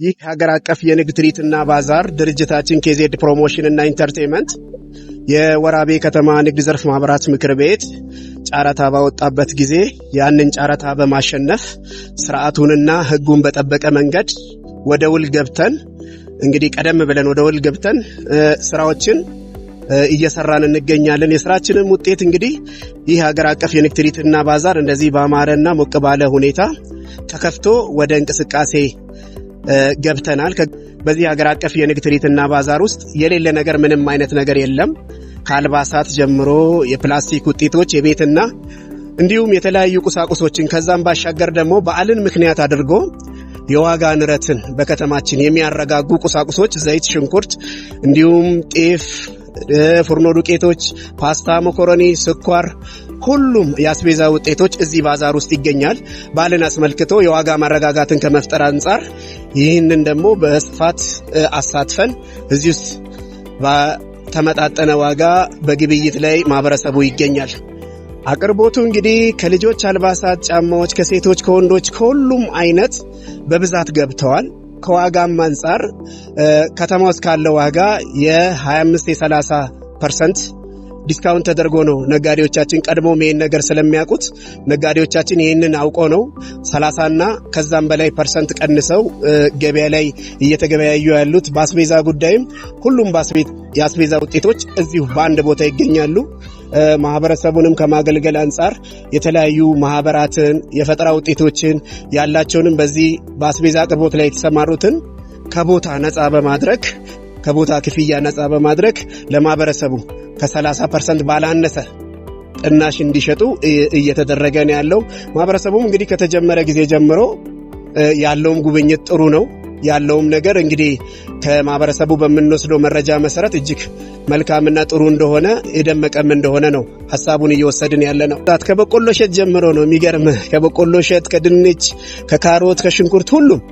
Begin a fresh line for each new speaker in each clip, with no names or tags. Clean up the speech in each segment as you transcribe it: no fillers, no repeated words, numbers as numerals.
ይህ ሀገር አቀፍ የንግድ ትርኢትና ባዛር ድርጅታችን ኬዜድ ፕሮሞሽን እና ኢንተርቴይንመንት የወራቤ ከተማ ንግድ ዘርፍ ማህበራት ምክር ቤት ጨረታ ባወጣበት ጊዜ ያንን ጨረታ በማሸነፍ ስርዓቱንና ሕጉን በጠበቀ መንገድ ወደ ውል ገብተን እንግዲህ ቀደም ብለን ወደ ውል ገብተን ስራዎችን እየሰራን እንገኛለን። የስራችንን ውጤት እንግዲህ ይህ ሀገር አቀፍ የንግድ ትርኢትና ባዛር እንደዚህ ባማረና ሞቅ ባለ ሁኔታ ተከፍቶ ወደ እንቅስቃሴ ገብተናል። በዚህ ሀገር አቀፍ የንግድ ትርኢትና ባዛር ውስጥ የሌለ ነገር ምንም አይነት ነገር የለም። ከአልባሳት ጀምሮ የፕላስቲክ ውጤቶች፣ የቤትና እንዲሁም የተለያዩ ቁሳቁሶችን ከዛም ባሻገር ደግሞ በዓልን ምክንያት አድርጎ የዋጋ ንረትን በከተማችን የሚያረጋጉ ቁሳቁሶች ዘይት፣ ሽንኩርት እንዲሁም ጤፍ፣ ፍርኖ ዱቄቶች፣ ፓስታ፣ መኮረኒ፣ ስኳር ሁሉም የአስቤዛ ውጤቶች እዚህ ባዛር ውስጥ ይገኛል። በዓልን አስመልክቶ የዋጋ ማረጋጋትን ከመፍጠር አንጻር ይህንን ደግሞ በስፋት አሳትፈን እዚህ ውስጥ በተመጣጠነ ዋጋ በግብይት ላይ ማህበረሰቡ ይገኛል። አቅርቦቱ እንግዲህ ከልጆች አልባሳት፣ ጫማዎች፣ ከሴቶች፣ ከወንዶች ከሁሉም አይነት በብዛት ገብተዋል። ከዋጋም አንጻር ከተማ ውስጥ ካለው ዋጋ የ25-30% ዲስካውንት ተደርጎ ነው። ነጋዴዎቻችን ቀድሞ ይሄን ነገር ስለሚያውቁት ነጋዴዎቻችን ይሄንን አውቀው ነው 30 እና ከዛም በላይ ፐርሰንት ቀንሰው ገበያ ላይ እየተገበያዩ ያሉት። በአስቤዛ ጉዳይም ሁሉም የአስቤዛ ውጤቶች እዚሁ በአንድ ቦታ ይገኛሉ። ማህበረሰቡንም ከማገልገል አንጻር የተለያዩ ማህበራትን የፈጠራ ውጤቶችን ያላቸውንም በዚህ በአስቤዛ አቅርቦት ላይ የተሰማሩትን ከቦታ ክፍያ ነፃ በማድረግ ለማህበረሰቡ ከ30% ባላነሰ ጥናሽ እንዲሸጡ እየተደረገ ነው ያለው። ማህበረሰቡም እንግዲህ ከተጀመረ ጊዜ ጀምሮ ያለውም ጉብኝት ጥሩ ነው። ያለውም ነገር እንግዲህ ከማህበረሰቡ በምንወስደው መረጃ መሰረት እጅግ መልካምና ጥሩ እንደሆነ የደመቀም እንደሆነ ነው ሐሳቡን እየወሰድን ያለ ነው። ከበቆሎ እሸት ጀምሮ ነው የሚገርም። ከበቆሎ እሸት፣ ከድንች፣ ከካሮት፣ ከሽንኩርት ሁሉም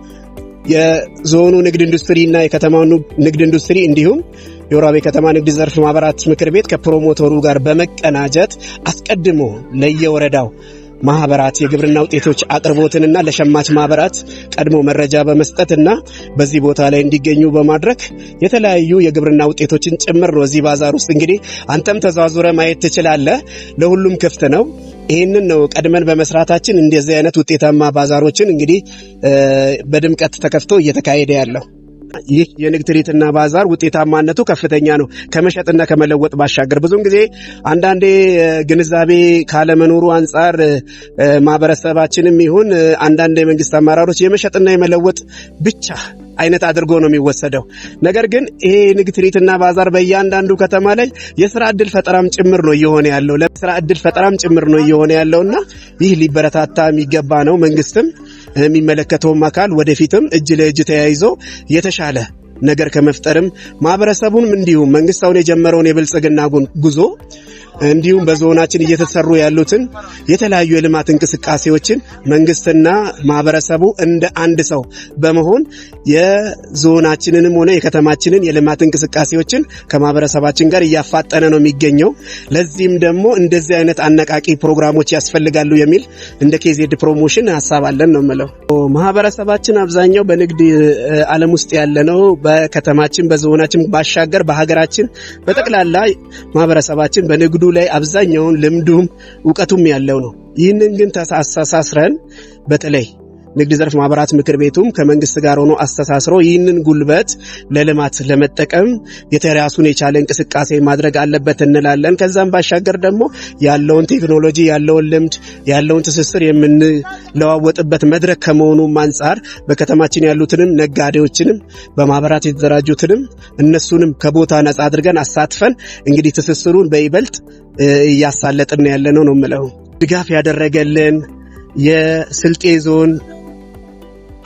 የዞኑ ንግድ ኢንዱስትሪና የከተማው ንግድ ኢንዱስትሪ እንዲሁም የወራቤ ከተማ ንግድ ዘርፍ ማህበራት ምክር ቤት ከፕሮሞተሩ ጋር በመቀናጀት አስቀድሞ ለየወረዳው ማህበራት የግብርና ውጤቶች አቅርቦትንና ለሸማች ማህበራት ቀድሞ መረጃ በመስጠትና በዚህ ቦታ ላይ እንዲገኙ በማድረግ የተለያዩ የግብርና ውጤቶችን ጭምር ነው እዚህ ባዛር ውስጥ እንግዲህ አንተም ተዛዙረ ማየት ትችላለህ። ለሁሉም ክፍት ነው። ይህንን ነው ቀድመን በመስራታችን እንደዚህ አይነት ውጤታማ ባዛሮችን እንግዲህ በድምቀት ተከፍቶ እየተካሄደ ያለው። ይህ የንግድ ትርኢትና ባዛር ውጤታማነቱ ከፍተኛ ነው። ከመሸጥና ከመለወጥ ባሻገር ብዙውን ጊዜ አንዳንዴ ግንዛቤ ካለመኖሩ አንጻር ማህበረሰባችንም ይሁን አንዳንድ የመንግስት አመራሮች የመሸጥና የመለወጥ ብቻ አይነት አድርጎ ነው የሚወሰደው። ነገር ግን ይሄ ንግድ ትርኢትና ባዛር በእያንዳንዱ ከተማ ላይ የስራ ዕድል ፈጠራም ጭምር ነው እየሆነ ያለውና ይህ ሊበረታታ የሚገባ ነው። መንግስትም የሚመለከተውም አካል ወደፊትም እጅ ለእጅ ተያይዞ የተሻለ ነገር ከመፍጠርም ማህበረሰቡንም እንዲሁም መንግስት አሁን የጀመረውን የብልጽግና ጉዞ እንዲሁም በዞናችን እየተሰሩ ያሉትን የተለያዩ የልማት እንቅስቃሴዎችን መንግስትና ማህበረሰቡ እንደ አንድ ሰው በመሆን የዞናችንንም ሆነ የከተማችንን የልማት እንቅስቃሴዎችን ከማህበረሰባችን ጋር እያፋጠነ ነው የሚገኘው። ለዚህም ደግሞ እንደዚህ አይነት አነቃቂ ፕሮግራሞች ያስፈልጋሉ የሚል እንደ ኬዜድ ፕሮሞሽን ሐሳብ አለን ነው የምለው። ማህበረሰባችን አብዛኛው በንግድ ዓለም ውስጥ ያለ ነው። በከተማችን በዞናችን ባሻገር በሀገራችን በጠቅላላ ማህበረሰባችን በንግዱ ላይ አብዛኛውን ልምዱም ዕውቀቱም ያለው ነው። ይህንን ግን ተሳስረን በተለይ ንግድ ዘርፍ ማህበራት ምክር ቤቱም ከመንግስት ጋር ሆኖ አስተሳስሮ ይህንን ጉልበት ለልማት ለመጠቀም የተራሱን የቻለ እንቅስቃሴ ማድረግ አለበት እንላለን። ከዛም ባሻገር ደግሞ ያለውን ቴክኖሎጂ፣ ያለውን ልምድ፣ ያለውን ትስስር የምንለዋወጥበት መድረክ ከመሆኑም አንጻር በከተማችን ያሉትንም ነጋዴዎችንም በማህበራት የተደራጁትንም እነሱንም ከቦታ ነፃ አድርገን አሳትፈን እንግዲህ ትስስሩን በይበልጥ እያሳለጥን ያለነው ነው የምለው። ድጋፍ ያደረገልን የስልጤ ዞን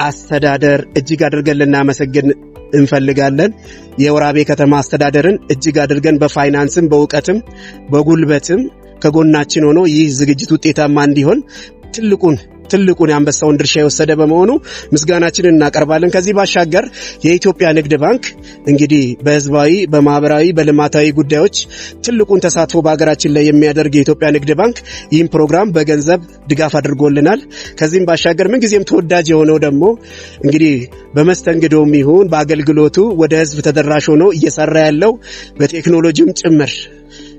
አስተዳደር እጅግ አድርገን ልናመሰግን እንፈልጋለን። የወራቤ ከተማ አስተዳደርን እጅግ አድርገን በፋይናንስም በእውቀትም በጉልበትም ከጎናችን ሆኖ ይህ ዝግጅት ውጤታማ እንዲሆን ትልቁን ትልቁን ያንበሳውን ድርሻ የወሰደ በመሆኑ ምስጋናችንን እናቀርባለን። ከዚህ ባሻገር የኢትዮጵያ ንግድ ባንክ እንግዲህ በህዝባዊ፣ በማህበራዊ፣ በልማታዊ ጉዳዮች ትልቁን ተሳትፎ በሀገራችን ላይ የሚያደርግ የኢትዮጵያ ንግድ ባንክ ይህን ፕሮግራም በገንዘብ ድጋፍ አድርጎልናል። ከዚህም ባሻገር ምንጊዜም ተወዳጅ የሆነው ደግሞ እንግዲህ በመስተንግዶም ይሁን በአገልግሎቱ ወደ ህዝብ ተደራሽ ሆኖ እየሰራ ያለው በቴክኖሎጂም ጭምር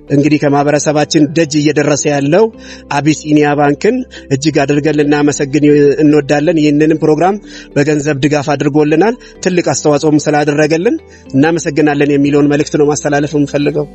እንግዲህ ከማህበረሰባችን ደጅ እየደረሰ ያለው አቢሲኒያ ባንክን እጅግ አድርገን ልናመሰግን እንወዳለን። ይህንንም ፕሮግራም በገንዘብ ድጋፍ አድርጎልናል። ትልቅ አስተዋጽኦም ስላደረገልን እናመሰግናለን የሚለውን መልእክት ነው ማስተላለፍ የምፈልገው።